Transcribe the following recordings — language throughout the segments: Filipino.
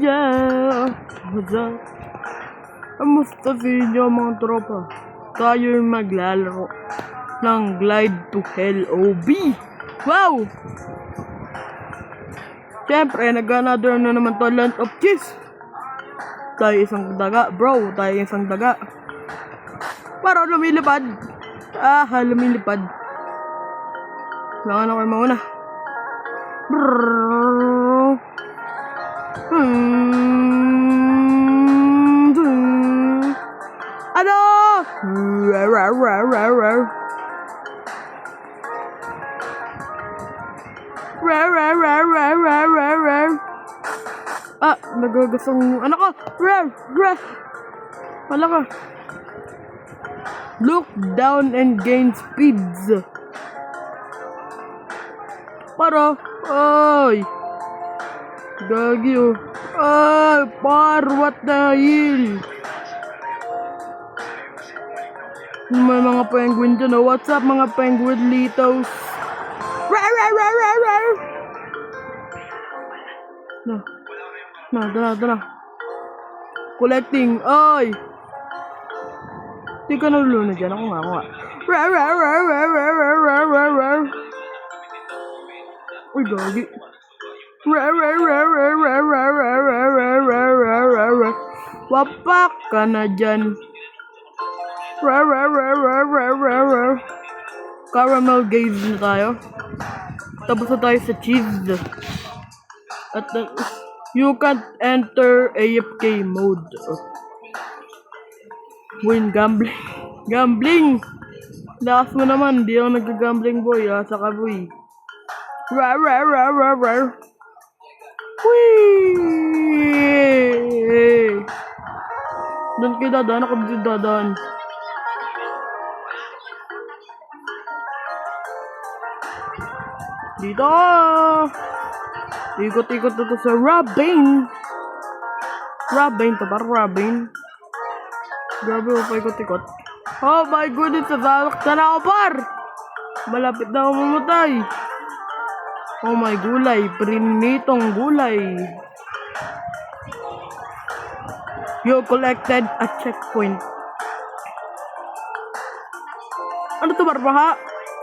yeah. What's up? Kamusta sa inyo mga tropa? Tayo'y maglalaro ng Glide to Hell OB. Wow! Siyempre, nag-another na naman to Land of Cheese. Tayo isang daga, bro. Tayo isang daga. Parang lumilipad. Lumilipad. Kailangan ako yung mauna. Ano? Nagagasong ano ka? Wala ka. Look down and gain speeds. Para, ay. Gagi oh. Ay, what the hell? May mga penguin dyan oh. What's up mga penguin litos? Dala. Collecting, ay. Di ka nalulunod dyan, ako nga. Uy, gagi. Wapak ka na dyan. Caramel gaze na tayo. Tapos na tayo sa cheese. At you can't enter AFK mode. Win gambling. Gambling! Lakas mo naman, di ako nag-gambling boy. Asa ka boy. Whee! Doon kayo dadaan, ako dito dadaan. Dito! Ikot-ikot na to sa Robin! Robin to ba? Robin? Grabe mo pa ikot-ikot. Oh my goodness! Sasaktan ako par! Malapit na ako mamatay. Oh my gulay! Prinitong gulay! You collected a checkpoint. Ano to barbaha?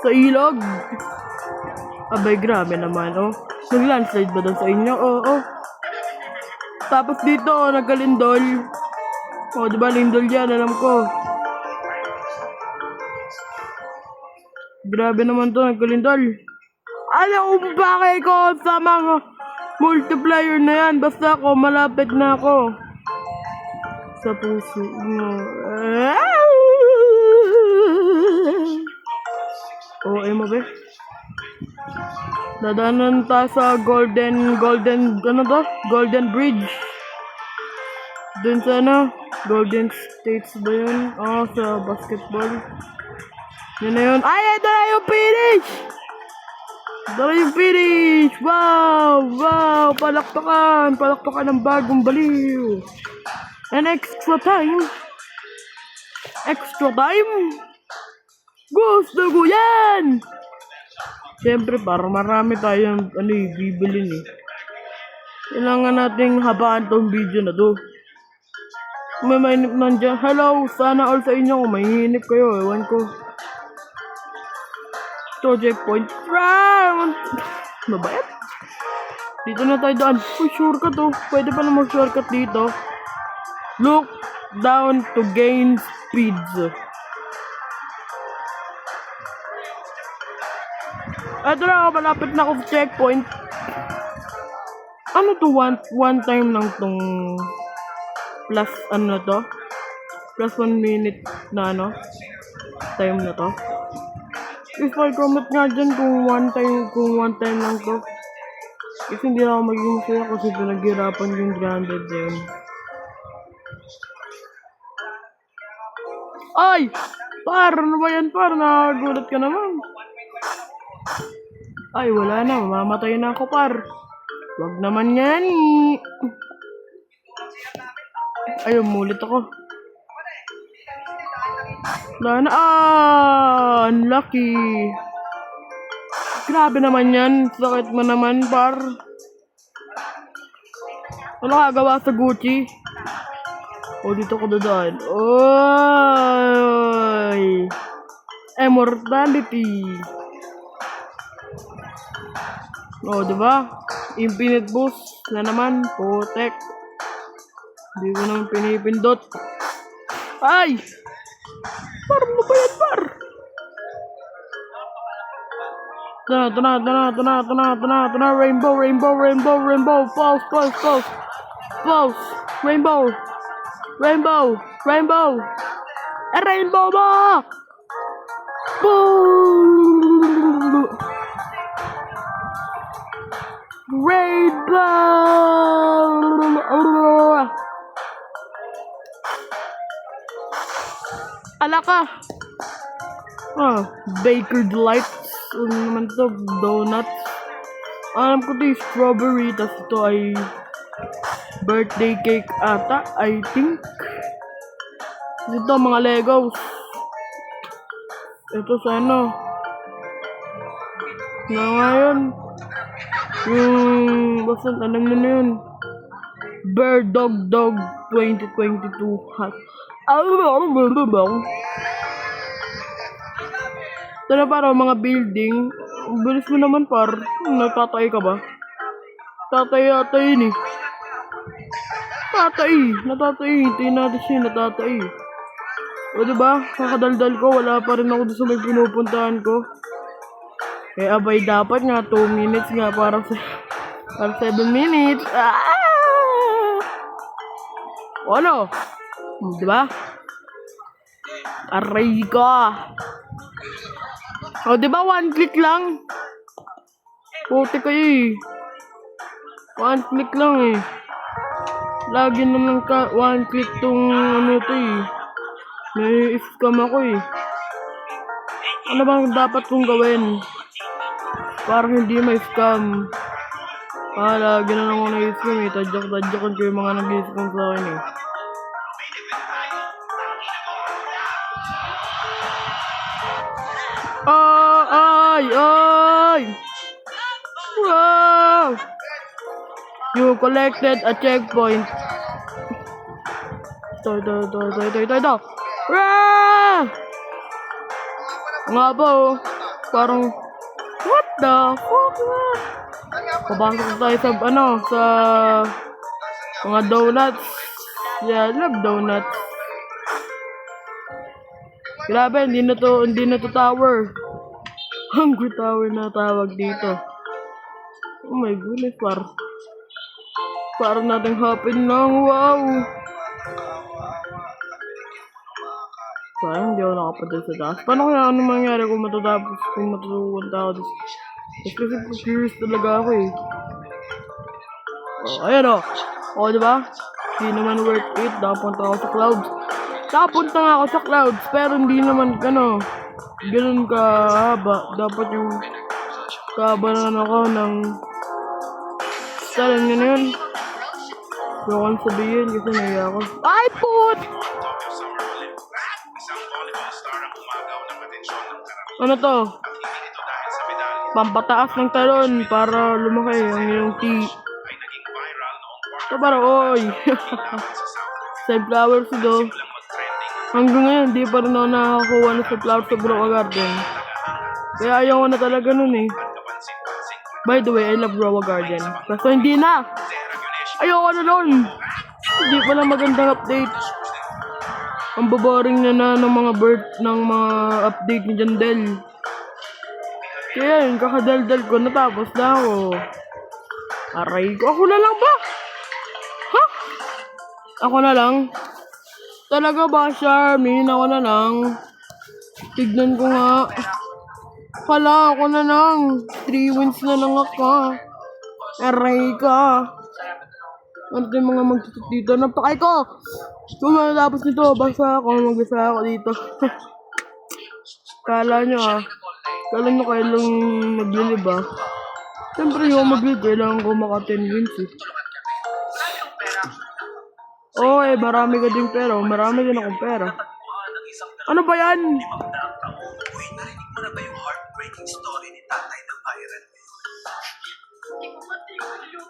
Sa ilog? Abay, grabe naman, oh. Nag-landslide ba doon sa inyo? Oo. Tapos dito, nagkalindol. Oh, diba lindol yan? Alam ko. Grabe naman to, nagkalindol. Alam ko bakit ko sa mga multiplier na yan. Basta ako, malapit na ako. Sa puso mo. Mo ba? Dadaanan tayo sa Golden Bridge. Dun sa Golden States ba yun? Sa basketball. Yun na yun. Ay, ito na yung finish! Wow! Palakpakan ng bagong baliw. And extra time. Gusto ko yan! Siyempre, para marami tayong bibilin eh. Kailangan nating habaan tong video na to. May mainip nandiyan. Hello, sana all sa inyo. Kung mahihinip kayo, ewan ko. Ito, checkpoint. Mabayat. Dito na tayo daan. Uy, shortcut to. Pwede pa na mag-shortcut dito. Look down to gain speeds. Ito na ako, malapit na ako sa checkpoint. Ano to? One time lang tong plus plus 1 minute na time na to. If I comment nga dyan kung one time lang to. Kasi hindi na ako maging masaya kasi pinaghirapan yung grounded din. Ay! Ano ba yan par? Nakagulat ka naman. Ay, wala na. Mamamatay na ako, par. Wag naman yan. Ay, umulit ako. Wala na. Unlucky. Grabe naman yan. Sakit mo naman, par. Ano kagawa sa Gucci? O, dito ko dadaan. Oy! Immortality. O, diba? Infinite boost na naman. Protect. Hindi ko naman pinipindot. Ay! Par mo ba yan, par? Tana. Rainbow. Pulse. Rainbow. Rainbow mo! Boom! Rainbow! Ala ka! Baker Delights. Ano naman to? Donuts. Alam ko ito yung strawberry. Tas ito ay birthday cake ata, I think. Ito mga Legos. Ito sa ano. Na ngayon. Yung basta alam nyo na yun. Bird Dog 2022. Ito na para mga building. Bilis mo naman par. Nagtatay ka ba? Tatay yun eh. Natatay. Tingnan natin siya, natatay. O diba? Kakadaldal ko, wala pa rin ako doon sa may pinupuntahan ko. Eh abay dapat nga 2 minutes nga para 7 minutes. O ano? Diba? Aray ka. O diba 1 click lang? Puti kayo eh. 1 click lang eh. Lagi naman ka 1 click tong ano to eh. May scam ako eh. Ano bang dapat kong gawin? Para hindi may scam. Lagi na lang ako nag-scam eh. Tadyak-tadyakan ko yung mga nag-scam sa akin eh. Ay! Wow! You collected a checkpoint. Ito. Nga ba oh. Parang what the fuck? Papasok tayo sa sa mga donuts. Yeah, I love donuts. Grabe, hindi na to tower. Hungry tower na tawag dito. Oh my goodness, parang nating happen lang. Wow! Parang hindi ako nakapadal sa taas. Paano kaya ano mangyari kung matutupunta ako dito? Kasi curious talaga ako eh. Oh, ayan o. O, diba? Hindi naman worth it. Nakapunta ako sa clouds. Nakapunta nga ako sa clouds. Pero hindi naman, ganun kahaba. Dapat yung kahabanan ako ng talan yun. Huwag kong sabihin kasi naiya ako. Ay, put! Ano to? Pampataas ng talon para lumaki ang iyong tea. Ito para, oy! Sunflower seed oh. Hanggang ngayon, di pa rin ako nakakuha na sunflower sa Grow a Garden. Kaya ayaw ko na talaga nun eh. By the way, I love Grow a Garden. Kaso hindi na! Ayoko na nun! Hindi pala magandang update. Ang boboring na ng mga update ni Jandel. Kaya yun, kakadaldal ko, natapos na ako. Aray ko, ako na lang ba? Ha? Ako na lang? Talaga ba, Charmin? Ako na lang. Tignan ko nga. Kala, ako na lang. 3 wins na lang ako. Aray ka. Ano yung mga magtutut dito? Napakay ko! Kung matapos nito, basta ako, magbasa ako dito. Kala nyo Kala nyo kayo lang maglilib Siyempre yung maglilib, kailangan ko maka 10 wins eh. Oo marami ka din pera. Marami din akong pera. Ano ba yan? Uy, narinig mo na ba yung heartbreaking story ni tatay na viral ngayon? Hindi ko matiwala yung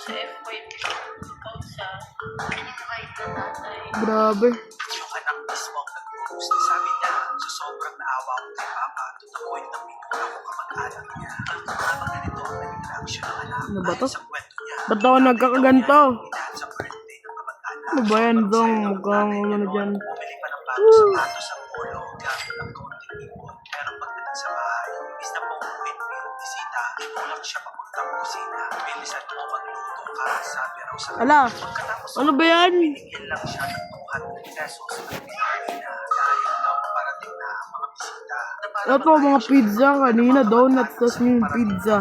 sa FYP out sa kahit na tatay. Grabe. Yung anak mismo ang nag-post. Sabi niya, sa sobrang naawa ko kay Papa, to the point na pinuna ko kamag-anak niya. Habang ganito ang naging reaction ng anak. Ano ba to? Sa kwento niya, Ba't ako nagkakaganto? inahan sa birthday ng kamag-anak. Ano ba yan, Dong? Mukhang ano dyan. Bumili pa ng bagong sapatos sa polo gamit ng kaunting ipon. Pero pagdating sa bahay, imbis na pauuwin bilang bisita, tinulak siya papuntang kusina. Bilisan mo magluto ka, sabi raw sa Ala, pagkatapos ano ba yan? binigyan lang siya ng 200 pesos at pinawi na dahil daw parating na ang mga bisita. Ito, mga pizza. Kanina, donuts, tas yung pizza.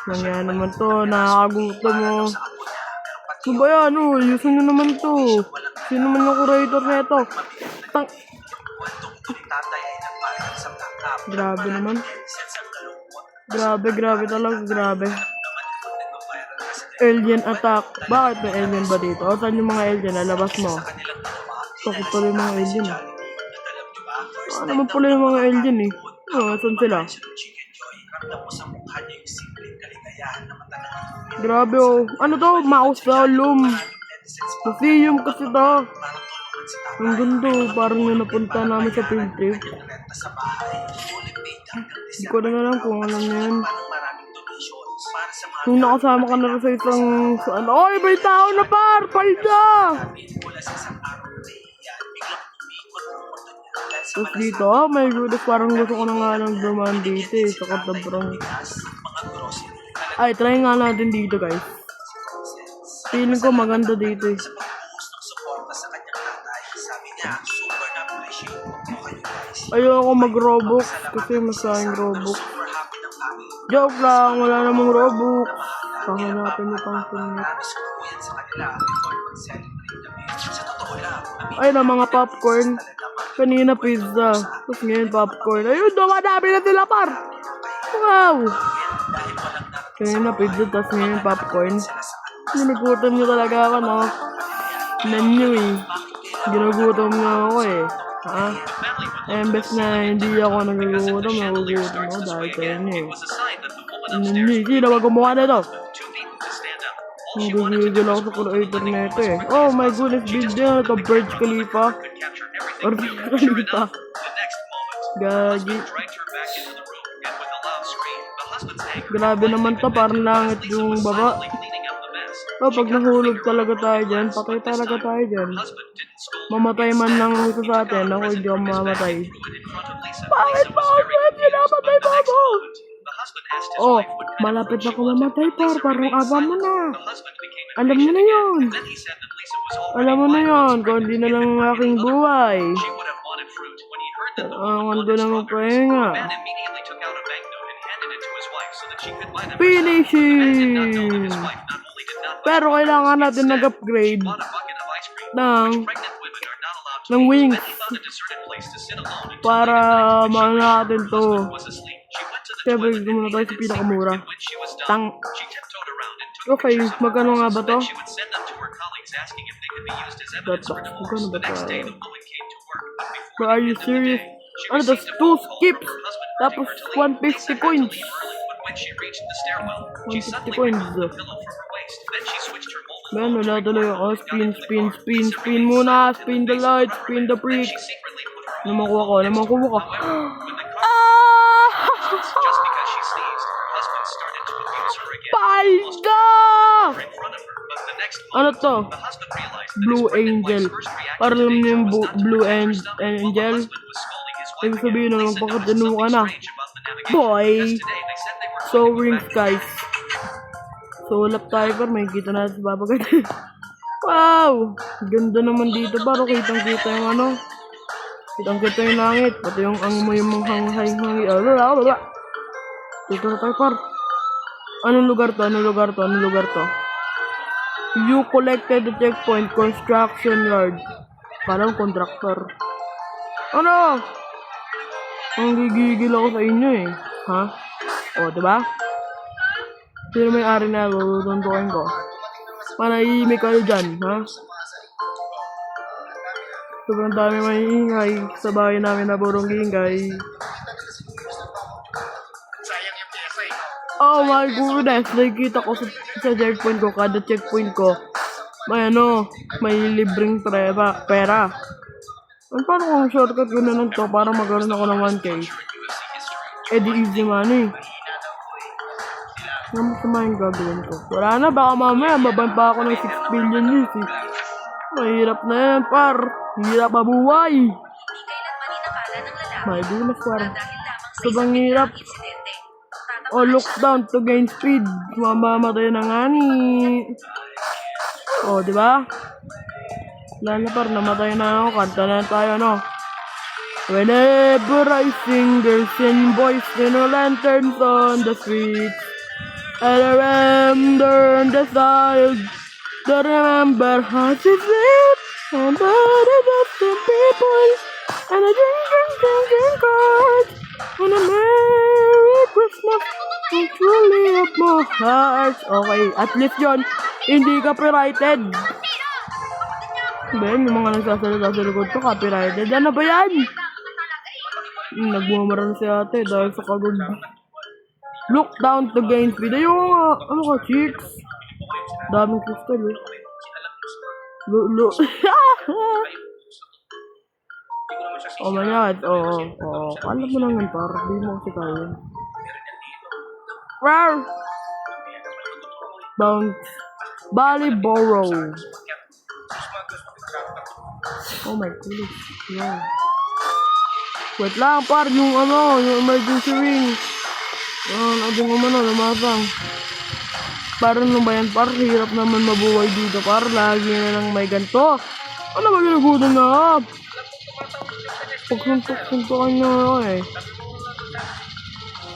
Nangyari naman to, nakakagutom mo. Ano ba yan? Oh, ayusin nyo naman to. Sino naman yung curator nito? Tang... Tatay ay nagbayad sa backup. Grabe naman. Sense ang kalungkot. Grabe talaga, grabe. Alien attack. Bakit may alien ba dito? O, saan yung mga alien? Nalabas mo. Takot pala yung mga alien eh. Saan naman pala yung mga alien eh? Saan sila? Grabe oh. Ano to? Mouse volume. Museum kasi to. Ang ganda oh. Parang yung napunta namin sa field trip. Hindi ko na alam kung alam niya yan. Kung nakasama ka na rin sa isang... Ano? Oy, may tao na par! Palda! Tapos dito, oh my goodness, parang gusto ko na nga lang dumaan dito eh, sa Katabrang. Ay, try nga natin dito guys. Feeling ko maganda dito eh. Ayoko mag-Robux kasi masayang Robux. Joke lang, wala namang Robux. Pahanapin niyo pang pinit. Ay na mga popcorn. Kanina pizza. Tapos ngayon popcorn. Ayun, dumadami na sila par. Wow. Kanina pizza, tapos ngayon popcorn. Ginugutom nyo talaga ako, no? Menu eh. Ginugutom na ako eh. Ha? Imbes na hindi ako nagugutom, nagugutom ako dahil kayo niyo eh. Hindi na gumawa na ito. Nagugigil ako sa creator na ito eh. Oh my goodness, video na ito. Burj Khalifa. Burj Khalifa. Gagi. Grabe naman to, parang langit yung baba. Oh, pag nahulog talaga tayo dyan, patay talaga tayo dyan. Mamatay man lang ito sa atin, ako hindi ako mamatay. Bakit ba ako pinapatay mo ako? Oh, malapit na ako mamatay par, parang abang mo na. Alam mo na yun. Alam mo na yun, kung hindi na lang ang aking buhay. Ang ganda na magpahinga. Finishing! Pero kailangan natin nag-upgrade ng wings para maano natin to. Siyempre, dito muna tayo sa pinakamura. Okay, magkano nga ba to? Magkano ba to? But are you serious? Ano to? 2 skips! Tapos 150 coins! 150 coins. Man, wala tuloy ako. Spin muna. Spin the light. Spin the brick. Namakuha ko. Ah! Palda! Ano to? Blue Angel. Para alam niyo yung Blue Angel. Ibig sabihin na magpakatino ka na. Boy! So, rings guys. So, lap tayo par. May kita natin sa babagay. Wow! Ganda naman dito. Parang kitang-kita yung ano. Kitang-kita yung langit. Pati yung mga hanghay-hanghay. Dito na tayo par. Anong lugar to? You collected the checkpoint construction yard. Parang contractor. Ano? Ang gigigil ako sa inyo eh. Ha? O, diba? Sino may ari na tutuntukin ko? Manahimik kayo dyan, ha? Sobrang dami maingay sa bahay namin na burong ingay. Sayang yung pyesa eh. Oh my goodness, nakikita ko sa checkpoint ko, kada checkpoint ko, may libreng pera. Paano kung shortcut ko na lang to para magkaroon ako ng 1K? Eh di easy money. Ano masama yung gagawin ko? Wala na, baka mamaya maban pa ako ng 6 billion years eh. Mahirap na yan, par. Hirap mabuhay. My goodness, par. Sobrang hirap. Oh, look down to gain speed. Mamamatay na nga ni. Oh, di ba? Wala na, par. Namatay na ako. Kanta na tayo, no? Whenever I sing, girls and boys in a lanterns on the streets, and I remember the side to remember how to sleep, and the people, and a drinking cards, and a Merry Christmas, and truly of my heart. Okay, at least yun, hindi copyrighted. Ben, yung mga nagsasalita sa likod ko, copyrighted. Ano ba yan? Nagmamaran si ate dahil sa kagod. Look down to gain speed. Ayun nga. Ano ka, chicks? Daming crystal eh. Oh my god. Oo. Alam mo lang yun, par. Di mo kasi kaya. Rawr! Bounce. Ballyborough. Oh my goodness. Yeah. Wait lang, par, yung emergency ring. Abong namatang. Parang ba yan, par? Hirap naman mabuhay dito, par. Lagi na lang may ganito. Ano ba ginagutan na? Pagsuntok-suntokan nyo ako eh.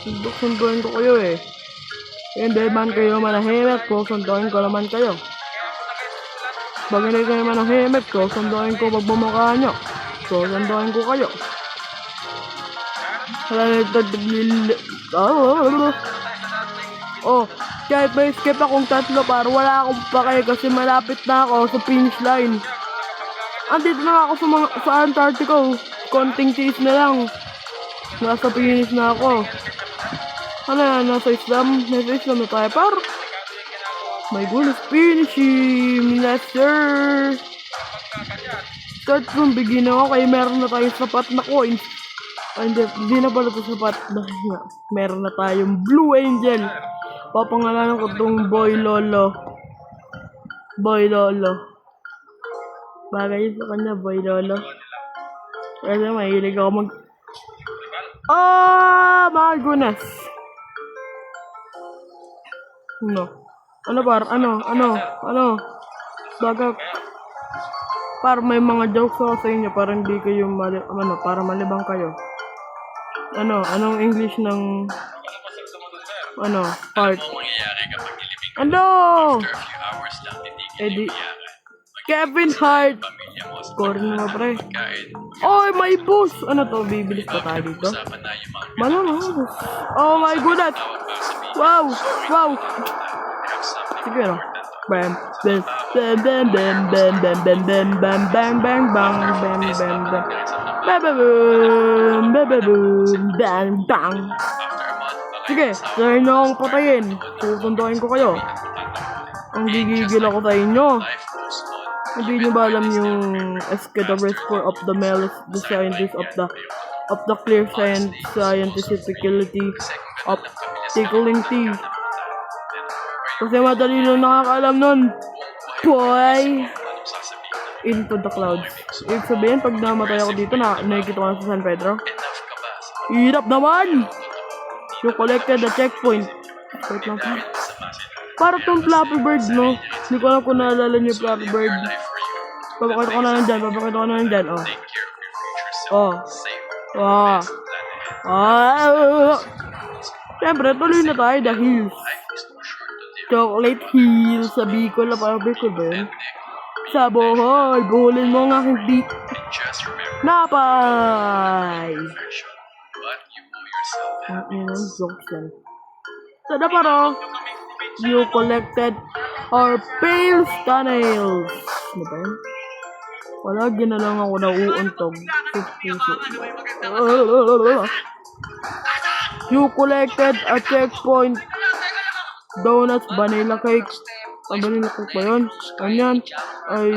Suntok-suntokin ko kayo eh. Hindi man kayo manahimik ko, suntokin ko naman kayo. Pag hindi kayo manahimik ko, suntokin ko pag bumukha nyo. So, suntokin ko kayo. Oh, kahit may skip akong tatlo para wala akong pakay kasi malapit na ako sa finish line. Andito na ako sa Antarctica. Konting tiis na lang. Nasa finish na ako. Ano yan? Nasa Islam? Nasa Islam na tayo, par. My goodness, finishing! Yes, sir! Start from beginning ako kaya meron na tayong sapat na coins. Ay, hindi na pala ito sapat. Dahil nga, meron na tayong Blue Angel. Papangalanan ko itong Boy Lolo. Boy Lolo. Bagay yun sa kanya, Boy Lolo. Kasi mahilig ako oh my goodness. Ano par? Ano? Bagay. Para may mga jokes ako sa inyo para hindi kayo para malibang kayo. Anong English ng heart? Ano? Eddie Kevin Hart. Score mo pre. Oy, may boss. Ano to? Bibilis pa tayo dito. Oh my goodness. Wow. Sige no. Bam. Bam bam bam bam bam bam bam bam bang bang bang bam bam bam. Bang bang. Sige, try nyo akong patayin. Susunduin ko kayo. Ang gigigil ako sa inyo. Hindi nyo ba alam yung Escadabrescore of the Melis, the scientist of the clear scientificality of tickling tea. Kasi madali nung nakakaalam nun. Boy! Into the clouds. Ibig sabihin, pag namatay ako dito, nakikita ko na sa San Pedro. Hirap naman! You collected the checkpoint. Wait lang pa. Para tong Flappy Bird, no? Hindi ko alam kung naalala niyo Flappy Bird. Papakita ko na lang dyan. Siyempre, tuloy na tayo. The Hills. Chocolate Hills. Sa Bicol. Parang Bicol ba yun? Sa Bohol. Buhulin mo nga aking beat. Napay! Jokes yan. So, naparo, you collected our pale snails. Ano ba yun? Wala, ginalang ako na uuntog. You collected a checkpoint donuts, vanilla cake. Ang vanilla cake ba yun? Ganyan. Ay,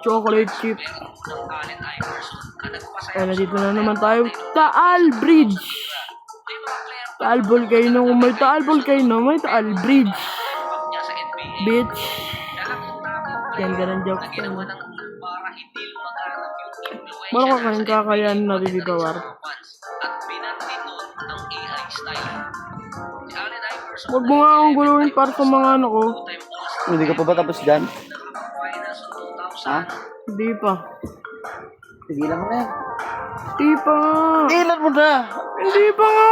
chocolate chip. Ay, nandito na naman tayo. Taal Bridge. Taal Volcano. Kung may Taal Volcano, may Taal Bridge. Bitch. Yan, ganun joke ko. Baka kakain kakayan na rin Huwag mo nga akong guluhin para sa mga ano ko. Hindi ka pa ba tapos dyan? Ha? Hindi pa. Tigilan mo na yan. Hindi pa nga. Tigilan mo na! Hindi pa nga.